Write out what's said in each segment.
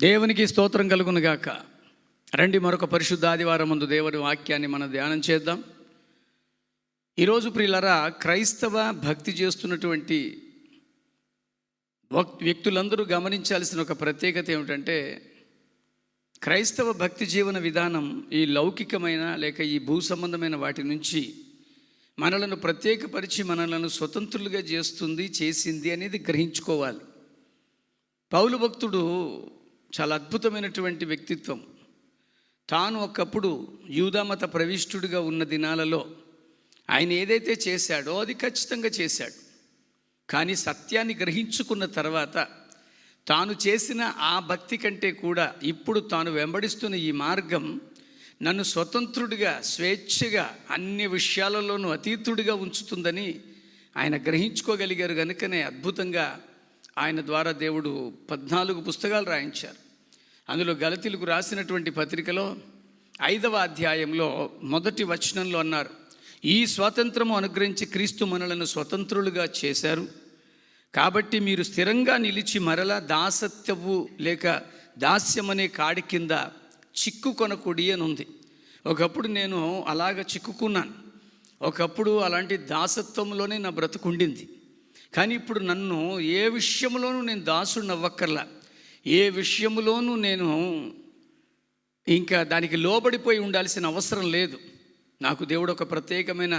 దేవునికి స్తోత్రం కలుగును గాక. రండి, మరొక పరిశుద్ధ ఆదివారం ముందు దేవుని వాక్యాన్ని మనం ధ్యానం చేద్దాం. ఈరోజు ప్రియులరా, క్రైస్తవ భక్తి చేస్తున్నటువంటి వ్యక్తులందరూ గమనించాల్సిన ఒక ప్రత్యేకత ఏమిటంటే, క్రైస్తవ భక్తి జీవన విధానం ఈ లౌకికమైన లేక ఈ భూ సంబంధమైన వాటి నుంచి మనలను ప్రత్యేకపరిచి మనలను స్వతంత్రులుగా చేసింది అనేది గ్రహించుకోవాలి. పౌలు భక్తుడు చాలా అద్భుతమైనటువంటి వ్యక్తిత్వం. తాను ఒకప్పుడు యూదామత ప్రవిష్టుడిగా ఉన్న దినాలలో ఆయన ఏదైతే చేశాడో అది ఖచ్చితంగా చేశాడు. కానీ సత్యాన్ని గ్రహించుకున్న తర్వాత తాను చేసిన ఆ భక్తి కంటే కూడా ఇప్పుడు తాను వెంబడిస్తున్న ఈ మార్గం నన్ను స్వతంత్రుడిగా, స్వేచ్ఛగా, అన్ని విషయాలలోనూ అతీతుడిగా ఉంచుతుందని ఆయన గ్రహించుకోగలిగారు. కనుకనే అద్భుతంగా ఆయన ద్వారా దేవుడు 14 పుస్తకాలు రాయించారు. అందులో గలతీలకు రాసినటువంటి పత్రికలో 5వ అధ్యాయంలో 1వ వచనంలో అన్నారు, ఈ స్వాతంత్రము అనుగ్రహించి క్రీస్తు మనలను స్వతంత్రులుగా చేశారు. కాబట్టి మీరు స్థిరంగా నిలిచి మరలా దాసత్వము లేక దాస్యమనే కాడి కింద చిక్కుకొనకూడి అని ఉంది. ఒకప్పుడు నేను అలాగ చిక్కుకున్నాను. ఒకప్పుడు అలాంటి దాసత్వంలోనే నా బ్రతుకుండింది. కానీ ఇప్పుడు నన్ను ఏ విషయంలోనూ నేను దాసుడిని అవ్వక్కర్లా, ఏ విషయంలోనూ నేను ఇంకా దానికి లోబడిపోయి ఉండాల్సిన అవసరం లేదు. నాకు దేవుడు ఒక ప్రత్యేకమైన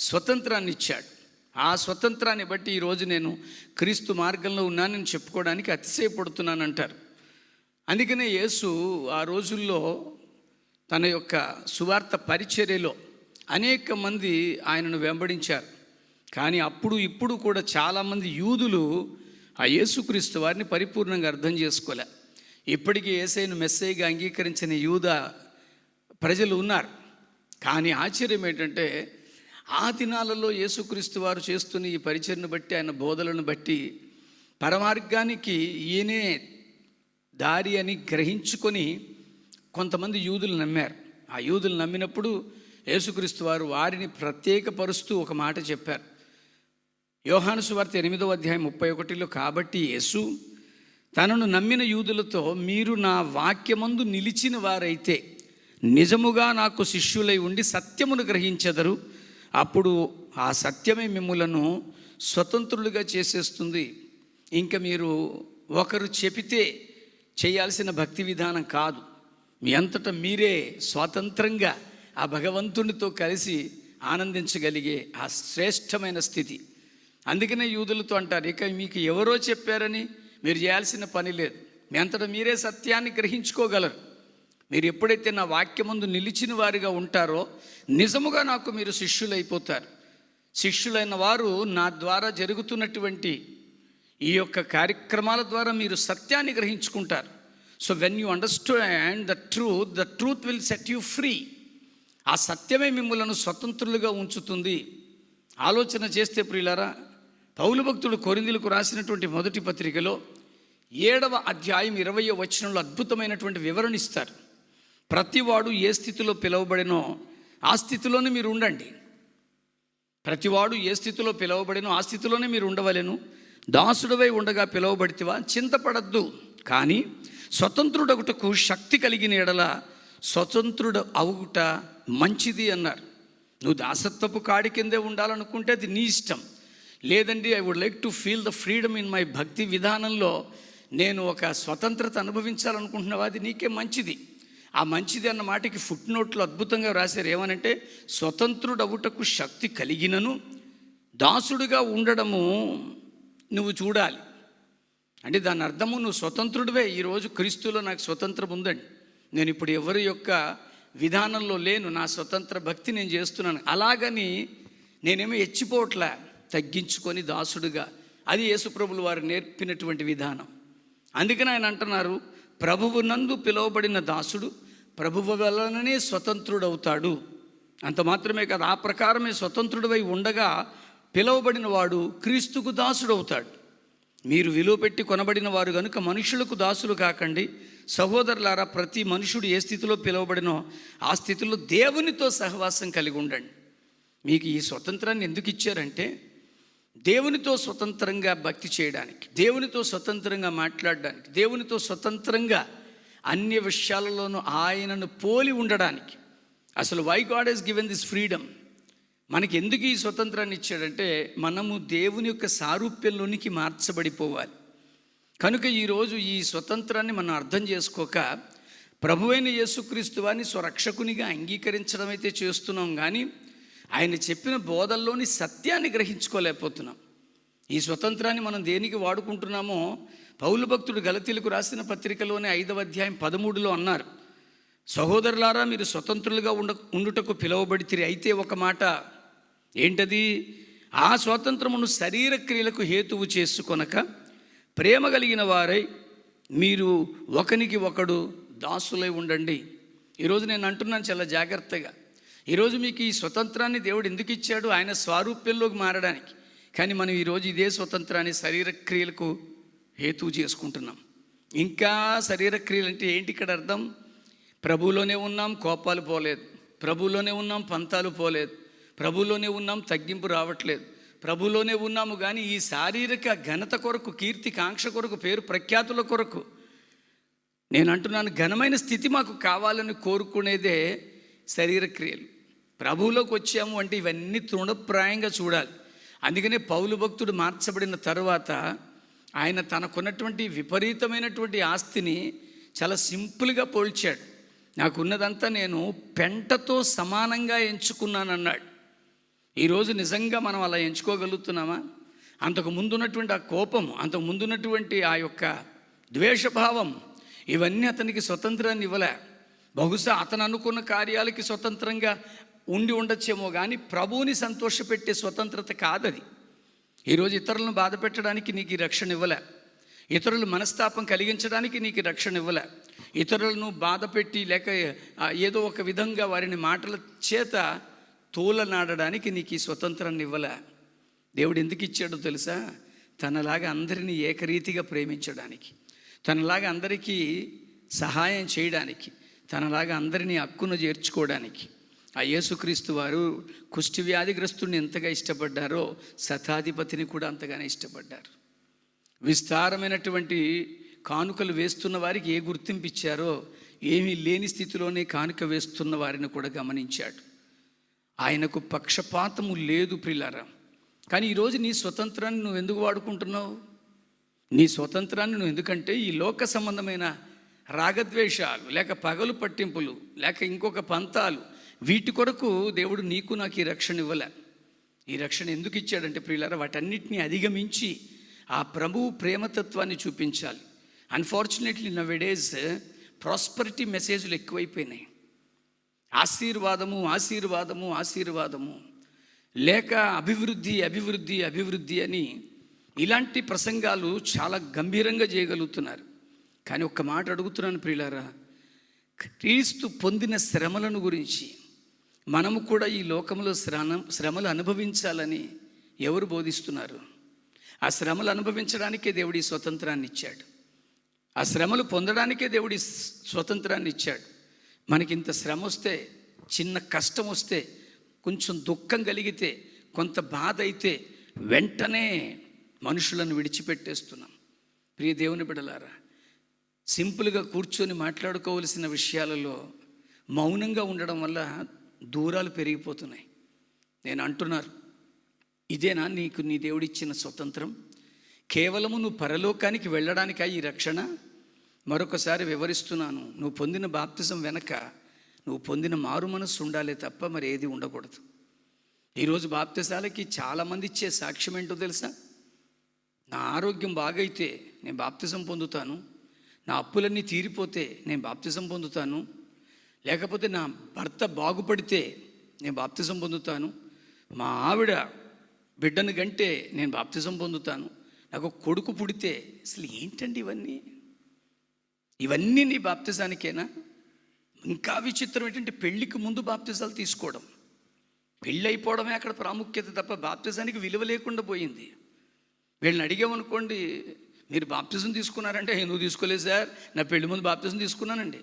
స్వతంత్రాన్ని ఇచ్చాడు. ఆ స్వతంత్రాన్ని బట్టి ఈరోజు నేను క్రీస్తు మార్గంలో ఉన్నానని చెప్పుకోవడానికి అతిశయపడుతున్నానంటారు. అందుకనే యేసు ఆ రోజుల్లో తన యొక్క సువార్త పరిచర్యలో అనేక మంది ఆయనను వెంబడించారు. కానీ అప్పుడు ఇప్పుడు కూడా చాలామంది యూదులు ఆ యేసుక్రీస్తు వారిని పరిపూర్ణంగా అర్థం చేసుకోలే. ఇప్పటికీ యేసయ్యను మెస్సయ్యగా అంగీకరించిన యూద ప్రజలు ఉన్నారు. కానీ ఆశ్చర్యం ఏంటంటే, ఆ దినాలలో యేసుక్రీస్తు వారు చేస్తున్న ఈ పరిచర్ను బట్టి, ఆయన బోధలను బట్టి పరమార్గానికి ఈయనే దారి అని గ్రహించుకొని కొంతమంది యూదులు నమ్మారు. ఆ యూదులు నమ్మినప్పుడు యేసుక్రీస్తు వారు వారిని ప్రత్యేకపరుస్తూ ఒక మాట చెప్పారు. యోహాను సువార్త 8వ అధ్యాయం 31లో, కాబట్టి యేసు తనను నమ్మిన యూదులతో, మీరు నా వాక్యమందు నిలిచిన వారైతే నిజముగా నాకు శిష్యులై ఉండి సత్యమును గ్రహించెదరు. అప్పుడు ఆ సత్యమే మిమ్ములను స్వతంత్రులుగా చేసేస్తుంది. ఇంకా మీరు ఒకరు చెబితే చేయాల్సిన భక్తి విధానం కాదు, మీ అంతటా మీరే స్వాతంత్రంగా ఆ భగవంతునితో కలిసి ఆనందించగలిగే ఆ శ్రేష్టమైన స్థితి. అందుకనే యూదులతో అంటారు, ఇక మీకు ఎవరో చెప్పారని మీరు చేయాల్సిన పని లేదు, మీ అంతటా మీరే సత్యాన్ని గ్రహించుకోగలరు. మీరు ఎప్పుడైతే నా వాక్యమందు నిలిచిన వారిగా ఉంటారో నిజముగా నాకు మీరు శిష్యులైపోతారు. శిష్యులైన వారు నా ద్వారా జరుగుతున్నటువంటి ఈ యొక్క కార్యక్రమాల ద్వారా మీరు సత్యాన్ని గ్రహించుకుంటారు. So when you understand the truth will set you free. ఆ సత్యమే మిమ్మల్ని స్వతంత్రులుగా ఉంచుతుంది. ఆలోచన చేస్తే ప్రియులారా, పౌలు భక్తుడు కొరింథీయులకు రాసినటువంటి 1వ పత్రికలో 7వ అధ్యాయం 20వ వచనంలో అద్భుతమైనటువంటి వివరణ ఇస్తారు. ప్రతివాడు ఏ స్థితిలో పిలువబడినో ఆ స్థితిలోనే మీరు ఉండండి. ప్రతివాడు ఏ స్థితిలో పిలువబడినో ఆ స్థితిలోనే మీరు ఉండవలెను. దాసుడవై ఉండగా పిలువబడితివా, చింతపడద్దు. కానీ స్వతంత్రుడగుటకు శక్తి కలిగిన ఎడల స్వతంత్రుడు అవుట మంచిది అన్నారు. నువ్వు దాసత్వపు కాడి కిందే ఉండాలనుకుంటే అది నీ ఇష్టం. లేదండి, I would like to feel the freedom in my భక్తి విధానంలో నేను ఒక స్వతంత్రత అనుభవించాలనుకుంటున్నావా, అది నీకే మంచిది. ఆ మంచిది అన్న మాటకి ఫుట్ నోట్లో అద్భుతంగా రాశారు. ఏమనంటే, స్వతంత్రుడవుటకు శక్తి కలిగినను దాసుడిగా ఉండడము నువ్వు చూడాలి. అంటే దాని అర్థము, నువ్వు స్వతంత్రుడివే. ఈరోజు క్రీస్తులో నాకు స్వతంత్రం ఉందండి, నేను ఇప్పుడు ఎవరి యొక్క విధానంలో లేను, నా స్వతంత్ర భక్తి నేను చేస్తున్నాను. అలాగని నేనేమో హెచ్చిపోవట్లే, తగ్గించుకొని దాసుడుగా. అది యేసుప్రభులు వారు నేర్పినటువంటి విధానం. అందుకని ఆయన అంటున్నారు, ప్రభువు నందు పిలువబడిన దాసుడు ప్రభువు వలననే స్వతంత్రుడవుతాడు. అంత మాత్రమే కాదు, ఆ ప్రకారమే స్వతంత్రుడివై ఉండగా పిలువబడిన వాడు క్రీస్తుకు దాసుడవుతాడు. మీరు విలువ పెట్టి కొనబడిన వారు కనుక మనుషులకు దాసులు కాకండి. సహోదరులారా, ప్రతి మనుషుడు ఏ స్థితిలో పిలువబడినో ఆ స్థితిలో దేవునితో సహవాసం కలిగి ఉండండి. మీకు ఈ స్వతంత్రాన్ని ఎందుకు ఇచ్చారంటే, దేవునితో స్వతంత్రంగా భక్తి చేయడానికి, దేవునితో స్వతంత్రంగా మాట్లాడడానికి, దేవునితో స్వతంత్రంగా అన్ని విషయాలలోనూ ఆయనను పోలి ఉండడానికి. అసలు why God has given this freedom? మనకి ఎందుకు ఈ స్వతంత్రాన్ని ఇచ్చాడంటే మనము దేవుని యొక్క సారూప్యంలోనికి మార్చబడిపోవాలి. కనుక ఈరోజు ఈ స్వతంత్రాన్ని మనం అర్థం చేసుకోక ప్రభువైన యేసుక్రీస్తు వారిని స్వరక్షకునిగా అంగీకరించడం అయితే చేస్తున్నాం, కానీ ఆయన చెప్పిన బోధల్లోని సత్యాన్ని గ్రహించుకోలేకపోతున్నాం. ఈ స్వతంత్రాన్ని మనం దేనికి వాడుకుంటున్నామో పౌలు భక్తుడు గలతీలకు రాసిన పత్రికలోనే 5వ అధ్యాయం 13లో అన్నారు, సహోదరులారా మీరు స్వతంత్రులుగా ఉండుటకు పిలువబడితిరి. అయితే ఒక మాట ఏంటది? ఆ స్వాతంత్రమును శరీర క్రియలకు హేతువు చేసుకొనక ప్రేమ కలిగిన వారై మీరు ఒకనికి ఒకడు దాసులై ఉండండి. ఈరోజు నేను అంటున్నాను చాలా జాగ్రత్తగా, ఈరోజు మీకు ఈ స్వతంత్రాన్ని దేవుడు ఎందుకు ఇచ్చాడు? ఆయన స్వారూప్యంలోకి మారడానికి. కానీ మనం ఈరోజు ఇదే స్వతంత్రాన్ని శరీర క్రియలకు హేతువు చేసుకుంటున్నాం. ఇంకా శరీర క్రియలు అంటే ఏంటి ఇక్కడ అర్థం? ప్రభువులోనే ఉన్నాం, కోపాలు పోలేదు. ప్రభువులోనే ఉన్నాం, పంతాలు పోలేదు. ప్రభువులోనే ఉన్నాం, తగ్గింపు రావట్లేదు. ప్రభువులోనే ఉన్నాము, కానీ ఈ శారీరక ఘనత కొరకు, కీర్తి కాంక్ష కొరకు, పేరు ప్రఖ్యాతుల కొరకు, నేను అంటున్నాను, ఘనమైన స్థితి మాకు కావాలని కోరుకునేదే శరీర క్రియలు. ప్రభువులోకి వచ్చాము అంటే ఇవన్నీ తృణప్రాయంగా చూడాలి. అందుకనే పౌలు భక్తుడు మార్చబడిన తర్వాత ఆయన తనకున్నటువంటి విపరీతమైనటువంటి ఆస్తిని చాలా సింపుల్గా పోల్చాడు. నాకున్నదంతా నేను పెంటతో సమానంగా ఎంచుకున్నానన్నాడు. ఈరోజు నిజంగా మనం అలా ఎంచుకోగలుగుతున్నామా? అంతకు ముందున్నటువంటి ఆ కోపం, అంతకు ముందున్నటువంటి ఆ యొక్క ద్వేషభావం, ఇవన్నీ అతనికి స్వతంత్రాన్ని ఇవ్వలే. బహుశా అతను అనుకున్న కార్యాలకి స్వతంత్రంగా ఉండి ఉండొచ్చేమో, కానీ ప్రభువుని సంతోషపెట్టే స్వతంత్రత కాదది. ఈరోజు ఇతరులను బాధ పెట్టడానికి నీకు ఈ రక్షణ ఇవ్వలే. ఇతరులు మనస్తాపం కలిగించడానికి నీకు రక్షణ ఇవ్వలే. ఇతరులను బాధ పెట్టి లేక ఏదో ఒక విధంగా వారిని మాటల చేత తోలనాడడానికి నీకు ఈ స్వతంత్రాన్ని ఇవ్వలే. దేవుడు ఎందుకు ఇచ్చాడో తెలుసా? తనలాగా అందరినీ ఏకరీతిగా ప్రేమించడానికి, తనలాగా అందరికీ సహాయం చేయడానికి, తనలాగా అందరినీ హక్కును చేర్చుకోవడానికి. ఆ యేసుక్రీస్తు వారు కుష్టి వ్యాధిగ్రస్తుడిని ఎంతగా ఇష్టపడ్డారో శతాధిపతిని కూడా అంతగానే ఇష్టపడ్డారు. విస్తారమైనటువంటి కానుకలు వేస్తున్న వారికి ఏ గుర్తింపు ఇచ్చారో ఏమీ లేని స్థితిలోనే కానుక వేస్తున్న వారిని కూడా గమనించాడు. ఆయనకు పక్షపాతము లేదు ప్రియులారా. కానీ ఈరోజు నీ స్వతంత్రాన్ని నువ్వు ఎందుకు వాడుకుంటున్నావు? నీ స్వతంత్రాన్ని నువ్వు ఎందుకంటే ఈ లోక సంబంధమైన రాగద్వేషాలు, లేక పగలు పట్టింపులు, లేక ఇంకొక పంతాలు, వీటి కొరకు దేవుడు నీకు నాకు ఈ రక్షణ ఇవ్వలే. ఈ రక్షణ ఎందుకు ఇచ్చాడంటే ప్రియులారా, వాటన్నిటిని అధిగమించి ఆ ప్రభువు ప్రేమతత్వాన్ని చూపించాలి. అన్ఫార్చునేట్లీ నౌడేస్ ప్రాస్పరిటీ మెసేజ్లు ఎక్కువైపోయినాయి. ఆశీర్వాదము ఆశీర్వాదము ఆశీర్వాదము, లేక అభివృద్ధి అభివృద్ధి అభివృద్ధి అని ఇలాంటి ప్రసంగాలు చాలా గంభీరంగా చేయగలుగుతున్నారు. కానీ ఒక్క మాట అడుగుతున్నాను ప్రియులారా, క్రీస్తు పొందిన శ్రమలను గురించి మనము కూడా ఈ లోకంలో శ్రమలు అనుభవించాలని ఎవరు బోధిస్తున్నారు? ఆ శ్రమలు అనుభవించడానికే దేవుడి స్వతంత్రాన్ని ఇచ్చాడు. ఆ శ్రమలు పొందడానికే దేవుడి స్వతంత్రాన్ని ఇచ్చాడు. మనకింత శ్రమ వస్తే, చిన్న కష్టం వస్తే, కొంచెం దుఃఖం కలిగితే, కొంత బాధ అయితే వెంటనే మనుషులను విడిచిపెట్టేస్తున్నాం. ప్రియ దేవుని బిడ్డలారా, సింపుల్గా కూర్చొని మాట్లాడుకోవలసిన విషయాలలో మౌనంగా ఉండడం వల్ల దూరాలు పెరిగిపోతున్నాయి. నేను అంటున్నారు, ఇదేనా నీకు నీ దేవుడిచ్చిన స్వతంత్రం? కేవలము నువ్వు పరలోకానికి వెళ్ళడానికా ఈ రక్షణ? మరొకసారి వివరిస్తున్నాను, నువ్వు పొందిన బాప్తిజం వెనక నువ్వు పొందిన మారు మనస్సు ఉండాలే తప్ప మరి ఏది ఉండకూడదు. ఈరోజు బాప్తిజాలకి చాలామంది ఇచ్చే సాక్ష్యం ఏంటో తెలుసా? నా ఆరోగ్యం బాగైతే నేను బాప్తిజం పొందుతాను, నా అప్పులన్నీ తీరిపోతే నేను బాప్తిజం పొందుతాను, లేకపోతే నా భర్త బాగుపడితే నేను బాప్తిజం పొందుతాను, మా ఆవిడ బిడ్డను గంటే నేను బాప్తిజం పొందుతాను, నాకు కొడుకు పుడితే. అసలు ఏంటండి ఇవన్నీ నీ బాప్తిజానికేనా? ఇంకా విచిత్రం ఏంటంటే పెళ్ళికి ముందు బాప్తిజాలు తీసుకోవడం, పెళ్ళి అయిపోవడమే అక్కడ ప్రాముఖ్యత తప్ప బాప్తిజానికి విలువ లేకుండా పోయింది. వీళ్ళని అడిగామనుకోండి, మీరు బాప్తిజం తీసుకున్నారంటే నువ్వు తీసుకోలేదు సార్, నా పెళ్లి ముందు బాప్తిజం తీసుకున్నానండి.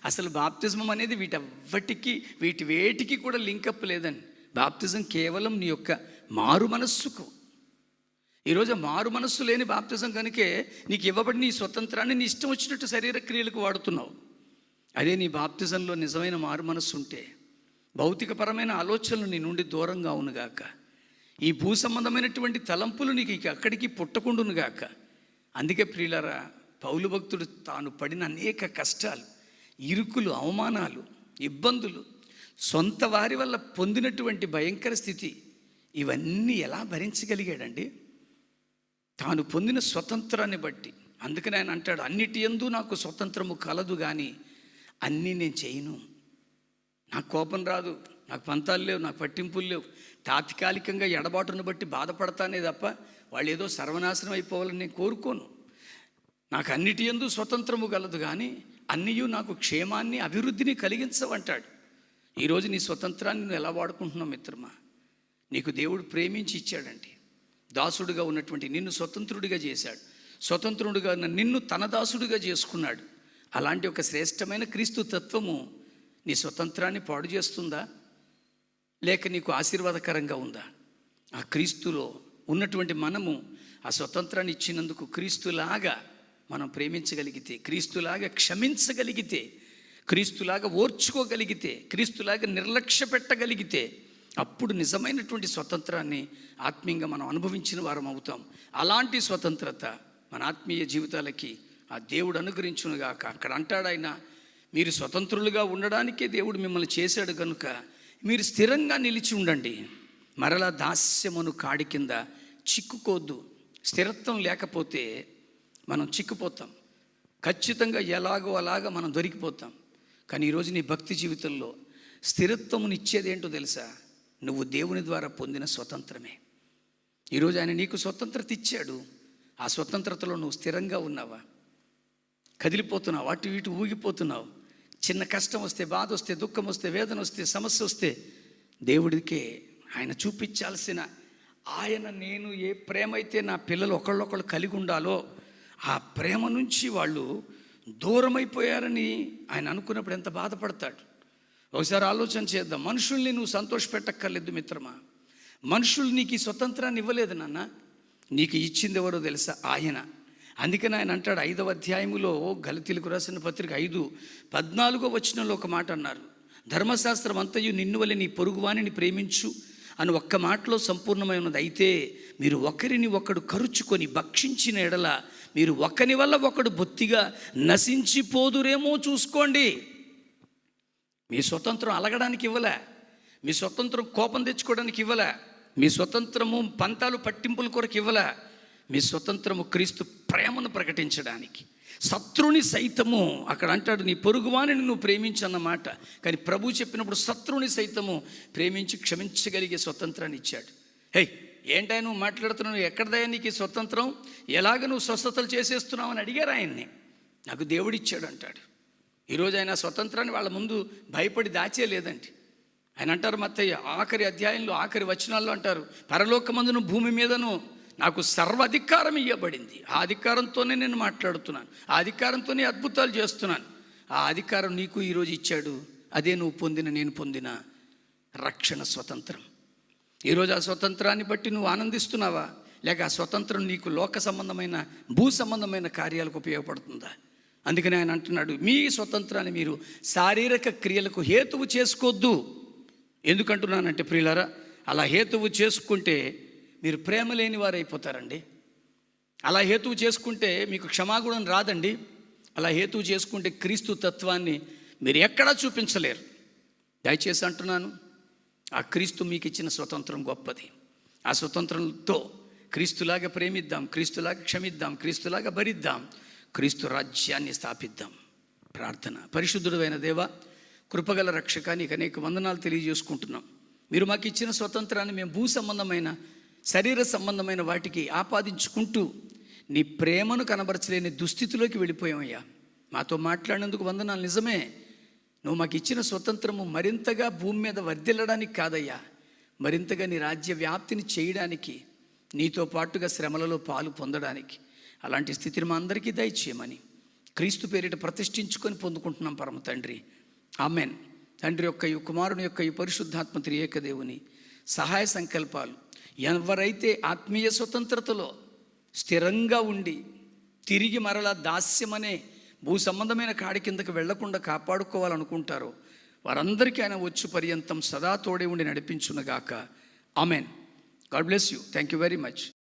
అసలు బాప్తిజం అనేది వీటి వేటికి కూడా లింకప్ లేదండి. బాప్తిజం కేవలం నీ యొక్క మారు మనస్సుకు. ఈరోజు మారు మనస్సు లేని బాప్తిజం కనుకే నీకు ఇవ్వబడిన నీ స్వతంత్రాన్ని నీ ఇష్టం వచ్చినట్టు శరీర క్రియలకు వాడుతున్నావు. అదే నీ బాప్తిజంలో నిజమైన మారు మనస్సు ఉంటే భౌతికపరమైన ఆలోచనలు నీ నుండి దూరంగా అవునుగాక. ఈ భూ సంబంధమైనటువంటి తలంపులు నీకు ఇక అక్కడికి పుట్టకుండునుగాక. అందుకే ప్రియులారా, పౌలు భక్తుడు తాను పడిన అనేక కష్టాలు, ఇరుకులు, అవమానాలు, ఇబ్బందులు, సొంత వారి వల్ల పొందినటువంటి భయంకర స్థితి, ఇవన్నీ ఎలా భరించగలిగాడండి? తాను పొందిన స్వతంత్రాన్ని బట్టి. అందుకని ఆయన అంటాడు, అన్నిటి యందు నాకు స్వతంత్రము కలదు, కానీ అన్నీ నేను చేయను. నాకు కోపం రాదు, నాకు పంతాలు లేవు, నాకు పట్టింపులు లేవు. తాత్కాలికంగా ఎడబాటును బట్టి బాధపడతానే తప్ప వాళ్ళు ఏదో సర్వనాశనం అయిపోవాలని నేను కోరుకోను. నాకు అన్నిటి యందు స్వతంత్రము కలదు, కానీ అన్నీయు నాకు క్షేమాన్ని, అభివృద్ధిని కలిగించవంటాడు. ఈరోజు నీ స్వతంత్రాన్ని నువ్వు ఎలా వాడుకుంటున్నావు మిత్రమా? నీకు దేవుడు ప్రేమించి ఇచ్చాడండి. దాసుడుగా ఉన్నటువంటి నిన్ను స్వతంత్రుడిగా చేశాడు. స్వతంత్రుడిగా నిన్ను తన దాసుడిగా చేసుకున్నాడు. అలాంటి ఒక శ్రేష్టమైన క్రీస్తు తత్వము నీ స్వతంత్రాన్ని పాడు చేస్తుందా, లేక నీకు ఆశీర్వాదకరంగా ఉందా? ఆ క్రీస్తులో ఉన్నటువంటి మనము ఆ స్వతంత్రాన్ని ఇచ్చినందుకు క్రీస్తులాగా మనం ప్రేమించగలిగితే, క్రీస్తులాగా క్షమించగలిగితే, క్రీస్తులాగా ఓర్చుకోగలిగితే, క్రీస్తులాగా నిర్లక్ష్య పెట్టగలిగితే, అప్పుడు నిజమైనటువంటి స్వతంత్రాన్ని ఆత్మీయంగా మనం అనుభవించిన వారం అవుతాం. అలాంటి స్వతంత్రత మన ఆత్మీయ జీవితాలకి ఆ దేవుడు అనుగ్రహించునుగాక. అక్కడ అంటాడు ఆయన, మీరు స్వతంత్రులుగా ఉండడానికే దేవుడు మిమ్మల్ని చేశాడు కనుక మీరు స్థిరంగా నిలిచి ఉండండి. మరలా దాస్యమును కాడి కింద చిక్కుకోవద్దు. స్థిరత్వం లేకపోతే మనం చిక్కుపోతాం. ఖచ్చితంగా ఎలాగో అలాగా మనం దొరికిపోతాం. కానీ ఈరోజు నీ భక్తి జీవితంలో స్థిరత్వమును ఇచ్చేది ఏంటో తెలుసా? నువ్వు దేవుని ద్వారా పొందిన స్వతంత్రమే. ఈరోజు ఆయన నీకు స్వతంత్రత ఇచ్చాడు. ఆ స్వతంత్రతలో నువ్వు స్థిరంగా ఉన్నావా? కదిలిపోతున్నావు, అటు ఇటు ఊగిపోతున్నావు. చిన్న కష్టం వస్తే, బాధ వస్తే, దుఃఖం వస్తే, వేదన వస్తే, సమస్య వస్తే దేవుడికే ఆయన చూపించాల్సిన ఆయన నేను ఏ ప్రేమ అయితే నా పిల్లలు ఒకళ్ళొకళ్ళు కలిగి ఉండాలో ఆ ప్రేమ నుంచి వాళ్ళు దూరమైపోయారని ఆయన అనుకున్నప్పుడు ఎంత బాధపడతాడు. ఒకసారి ఆలోచన చేద్దాం. మనుషుల్ని నువ్వు సంతోషపెట్టక్కర్లేదు మిత్రమా. మనుషులు నీకు ఈ స్వతంత్రాన్ని ఇవ్వలేదు నాన్న. నీకు ఇచ్చింది ఎవరో తెలుసా? ఆయన. అందుకని ఆయన అంటాడు 5వ అధ్యాయములో గలతీయులకు రాసిన పత్రిక 5:14 వచనంలో ఒక మాట అన్నారు. ధర్మశాస్త్రం అంతయు నిన్ను వలె నీ పొరుగువానిని ప్రేమించు అని ఒక్క మాటలో సంపూర్ణమై ఉన్నది. అయితే మీరు ఒకరిని ఒకడు కరుచుకొని భక్షించిన ఎడల మీరు ఒకని వల్ల ఒకడు బొత్తిగా నశించిపోదురేమో చూసుకోండి. మీ స్వతంత్రం అలగడానికి ఇవ్వలే, మీ స్వతంత్రం కోపం తెచ్చుకోవడానికి ఇవ్వలే, మీ స్వతంత్రము పంతాలు పట్టింపుల కొరకు ఇవ్వలే. మీ స్వతంత్రము క్రీస్తు ప్రేమను ప్రకటించడానికి. శత్రుని సైతము, అక్కడ అంటాడు నీ పొరుగువానిని నువ్వు ప్రేమించు అన్నమాట. కానీ ప్రభు చెప్పినప్పుడు శత్రుని సైతము ప్రేమించి క్షమించగలిగే స్వతంత్రాన్ని ఇచ్చాడు. హే, ఏంటా నువ్వు మాట్లాడుతున్నావు? ఎక్కడదయ్యా నీకు ఈ స్వతంత్రం? ఎలాగ నువ్వు స్వస్థతలు చేసేస్తున్నావు అని అడిగారు ఆయన్ని. నాకు దేవుడిచ్చాడు అంటాడు. ఈరోజు ఆయన స్వతంత్రాన్ని వాళ్ళ ముందు భయపడి దాచేయలేదండి. ఆయన అంటారు మత్తయ్య ఆఖరి అధ్యాయంలో ఆఖరి వచనాల్లో అంటారు, పరలోకమందును భూమి మీదను నాకు సర్వాధికారం ఇవ్వబడింది. ఆ అధికారంతోనే నేను మాట్లాడుతున్నాను, ఆ అధికారంతోనే అద్భుతాలు చేస్తున్నాను. ఆ అధికారం నీకు ఈరోజు ఇచ్చాడు. అదే నువ్వు పొందిన, నేను పొందిన రక్షణ స్వతంత్రం. ఈరోజు ఆ స్వతంత్రాన్ని బట్టి నువ్వు ఆనందిస్తున్నావా, లేక ఆ స్వతంత్రం నీకు లోక సంబంధమైన, భూ సంబంధమైన కార్యాలకు ఉపయోగపడుతుందా? అందుకని ఆయన అంటున్నాడు, మీ స్వతంత్రాన్ని మీరు శారీరక క్రియలకు హేతువు చేసుకోవద్దు. ఎందుకంటున్నానంటే ప్రియులారా, అలా హేతువు చేసుకుంటే మీరు ప్రేమ లేని వారు అయిపోతారండి. అలా హేతువు చేసుకుంటే మీకు క్షమాగుణం రాదండి. అలా హేతువు చేసుకుంటే క్రీస్తు తత్వాన్ని మీరు ఎక్కడా చూపించలేరు. దయచేసి అంటున్నాను, ఆ క్రీస్తు మీకు ఇచ్చిన స్వతంత్రం గొప్పది. ఆ స్వతంత్రంతో క్రీస్తులాగా ప్రేమిద్దాం, క్రీస్తులాగా క్షమిద్దాం, క్రీస్తులాగా భరిద్దాం, క్రీస్తు రాజ్యాన్ని స్థాపిద్దాం. ప్రార్థన. పరిశుద్ధుడైన దేవా, కృపగల రక్షక, నీకు అనేక వందనాలు తెలియజేసుకుంటున్నాం. మీరు మాకు ఇచ్చిన స్వతంత్రాన్ని మేము భూ సంబంధమైన, శరీర సంబంధమైన వాటికి ఆపాదించుకుంటూ నీ ప్రేమను కనబరచలేని దుస్థితిలోకి వెళ్ళిపోయామయ్యా. మాతో మాట్లాడినందుకు వందనాలు. నిజమే, నువ్వు మాకు ఇచ్చిన స్వతంత్రము మరింతగా భూమి మీద వర్ధిల్లడానికి కాదయ్యా, మరింతగా నీ రాజ్య వ్యాప్తిని చేయడానికి, నీతో పాటుగా శ్రమలలో పాలు పొందడానికి. అలాంటి స్థితిని మా అందరికీ దయచేయమని క్రీస్తు పేరిట ప్రతిష్ఠించుకొని పొందుకుంటున్నాం పరమ తండ్రి. ఆమెన్. తండ్రి యొక్క కుమారుని యొక్క ఈ పరిశుద్ధాత్మ త్రియేక దేవుని సహాయ సంకల్పాలు ఎవరైతే ఆత్మీయ స్వతంత్రతలో స్థిరంగా ఉండి తిరిగి మరలా దాస్యమనే భూ సంబంధమైన కాడి కిందకి వెళ్లకుండా కాపాడుకోవాలనుకుంటారో వారందరికీ ఆయన వచ్చు పర్యంతం సదా తోడే ఉండి నడిపించునుగాక. Amen. God bless you. Thank you very much.